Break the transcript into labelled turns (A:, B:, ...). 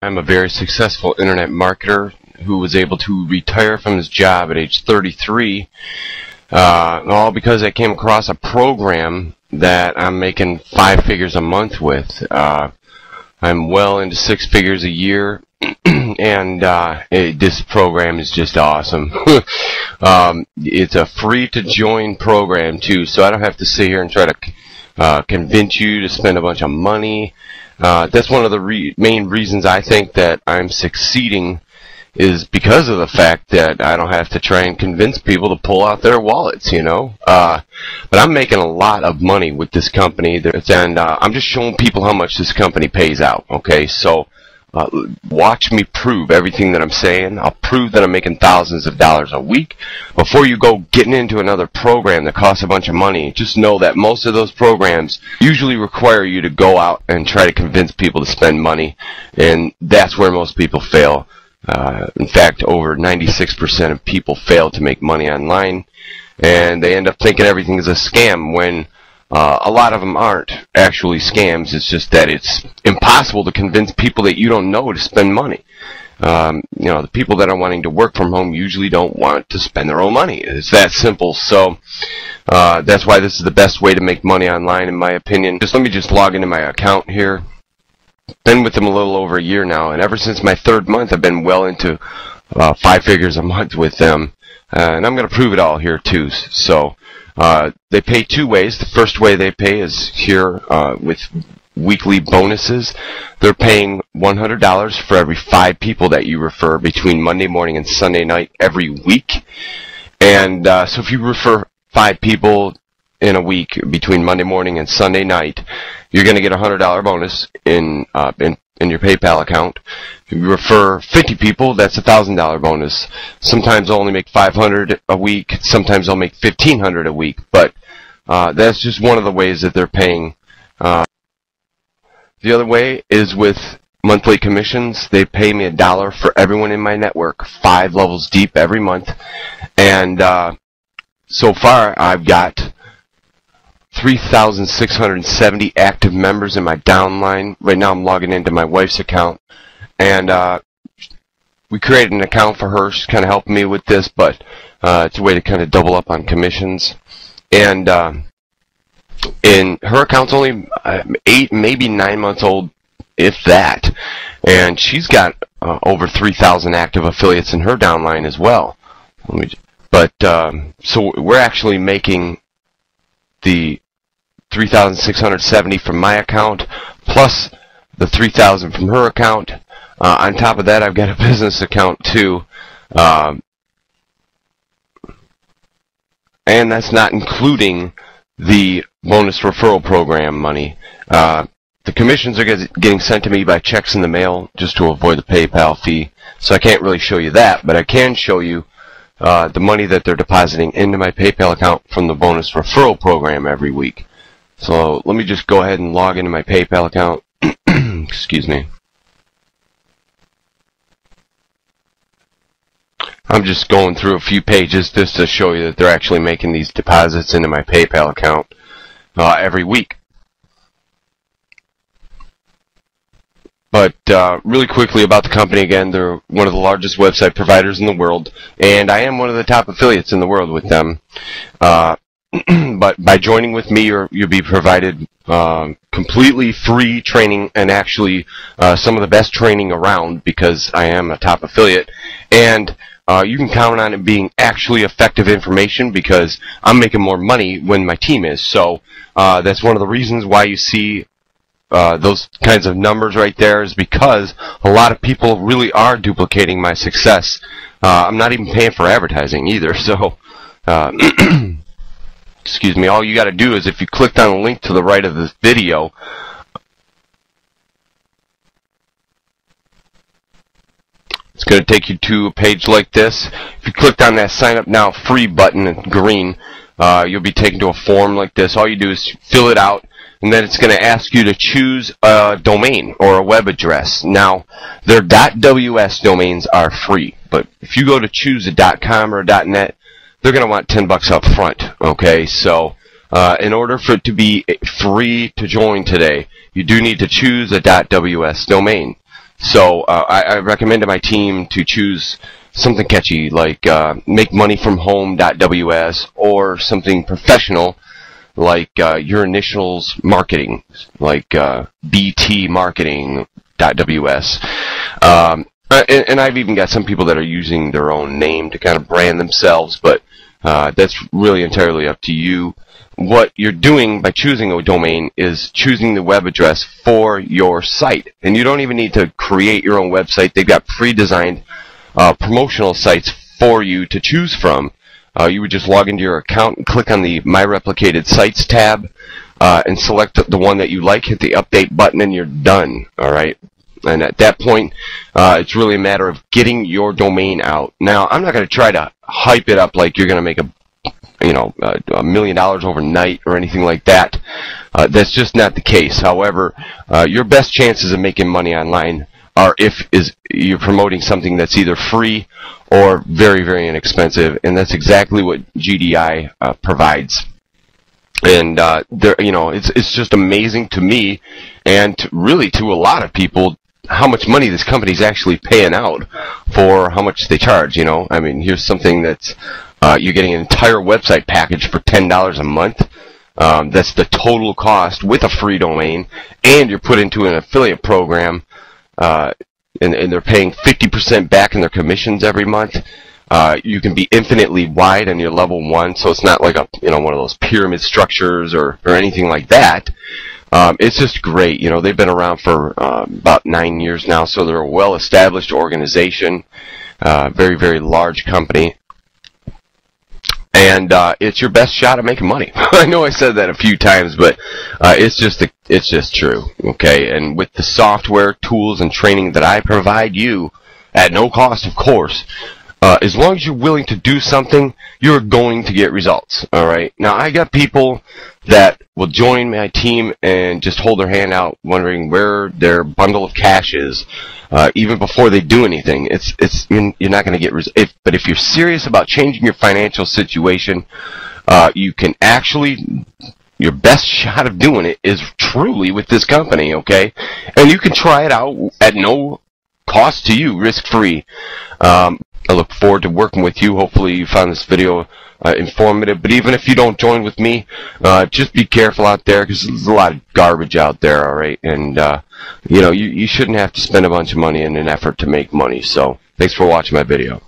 A: I'm a very successful internet marketer who was able to retire from his job at age 33, all because I came across a program that I'm making 5 figures a month with. I'm well into 6 figures a year, and this program is just awesome. It's a free-to-join program, too, so I don't have to sit here and try to convince you to spend a bunch of money. That's one of the main reasons I think that I'm succeeding, is because of the fact that I don't have to try and convince people to pull out their wallets, you know. But I'm making a lot of money with this company, and I'm just showing people how much this company pays out, okay? So watch me prove everything that I'm saying. I'll prove that I'm making thousands of dollars a week. Before you go getting into another program that costs a bunch of money, just know that most of those programs usually require you to go out and try to convince people to spend money, and that's where most people fail. In fact, over 96% of people fail to make money online, and they end up thinking everything is a scam when a lot of them aren't actually scams. It's just that it's impossible to convince people that you don't know to spend money. You know, the people that are wanting to work from home usually don't want to spend their own money. It's that simple. So that's why this is the best way to make money online, in my opinion. Let me log into my account here. Been with them a little over a year now, and ever since my 3rd month, I've been well into 5 figures a month with them, and I'm going to prove it all here too. So they pay 2 ways. The first way they pay is here with weekly bonuses. They're paying $100 for every 5 people that you refer between Monday morning and Sunday night every week. And so if you refer 5 people in a week between Monday morning and Sunday night, you're going to get a $100 bonus in your PayPal account. If you refer 50 people, that's a $1,000 bonus. Sometimes they'll only make $500 a week. Sometimes they'll make $1,500 a week. But that's just one of the ways that they're paying. The other way is with monthly commissions. They pay me $1 for everyone in my network, 5 levels deep every month. And so far, I've got 3,670 active members in my downline. Right now I'm logging into my wife's account, and we created an account for her. She's kind of helping me with this, but it's a way to kind of double up on commissions. And her account's only 8, maybe 9 months old, if that, and she's got over 3,000 active affiliates in her downline as well. So we're actually making the 3,670 from my account, plus the 3,000 from her account. On top of that, I've got a business account too, and that's not including the bonus referral program money. The commissions are getting sent to me by checks in the mail just to avoid the PayPal fee, so I can't really show you that, but I can show you the money that they're depositing into my PayPal account from the bonus referral program every week. So let me just go ahead and log into my PayPal account. Excuse me. I'm just going through a few pages just to show you that they're actually making these deposits into my PayPal account every week. But really quickly about the company again, they're one of the largest website providers in the world, and I am one of the top affiliates in the world with them. But by joining with me, you'll be provided completely free training, and actually some of the best training around, because I am a top affiliate. And you can count on it being actually effective information, because I'm making more money when my team is. So that's one of the reasons why you see those kinds of numbers right there, is because a lot of people really are duplicating my success. I'm not even paying for advertising either. So excuse me, all you got to do is, if you clicked on the link to the right of this video, it's going to take you to a page like this. If you clicked on that sign up now free button in green, you'll be taken to a form like this. All you do is fill it out, and then it's going to ask you to choose a domain or a web address. Now, their .ws domains are free, but if you go to choose a .com or a .net, they're going to want $10 up front. Okay, so in order for it to be free to join today, you do need to choose a .ws domain. So I recommend to my team to choose something catchy like makemoneyfromhome.ws or something professional like your initials marketing, like btmarketing.ws. And I've even got some people that are using their own name to kind of brand themselves, but that's really entirely up to you. What you're doing by choosing a domain is choosing the web address for your site. And you don't even need to create your own website. They've got pre-designed promotional sites for you to choose from. You would just log into your account and click on the My Replicated Sites tab and select the one that you like, hit the update button, and you're done. All right. And at that point, it's really a matter of getting your domain out. Now, I'm not going to try to hype it up like you're going to make $1 million overnight or anything like that. That's just not the case. However, your best chances of making money online are if you're promoting something that's either free or very, very inexpensive, and that's exactly what GDI provides. And it's just amazing to me, and really to a lot of people, how much money this company's actually paying out for how much they charge. I mean, here's something that's you're getting an entire website package for $10 a month. That's the total cost with a free domain, and you're put into an affiliate program, and they're paying 50% back in their commissions every month. You can be infinitely wide on your level 1, so it's not like one of those pyramid structures or anything like that. It's just great. They've been around for about 9 years now, so they're a well-established organization, very, very large company. And it's your best shot at making money. I know I said that a few times, but it's just true. Okay, and with the software, tools, and training that I provide you at no cost, of course, as long as you're willing to do something, you're going to get results. All right. Now, I got people that will join my team and just hold their hand out, wondering where their bundle of cash is, even before they do anything. You're not going to get results. But if you're serious about changing your financial situation, you can actually. Your best shot of doing it is truly with this company. Okay, and you can try it out at no cost to you, risk-free. I look forward to working with you. Hopefully you found this video informative. But even if you don't join with me, just be careful out there, because there's a lot of garbage out there, all right? And, you shouldn't have to spend a bunch of money in an effort to make money. So thanks for watching my video.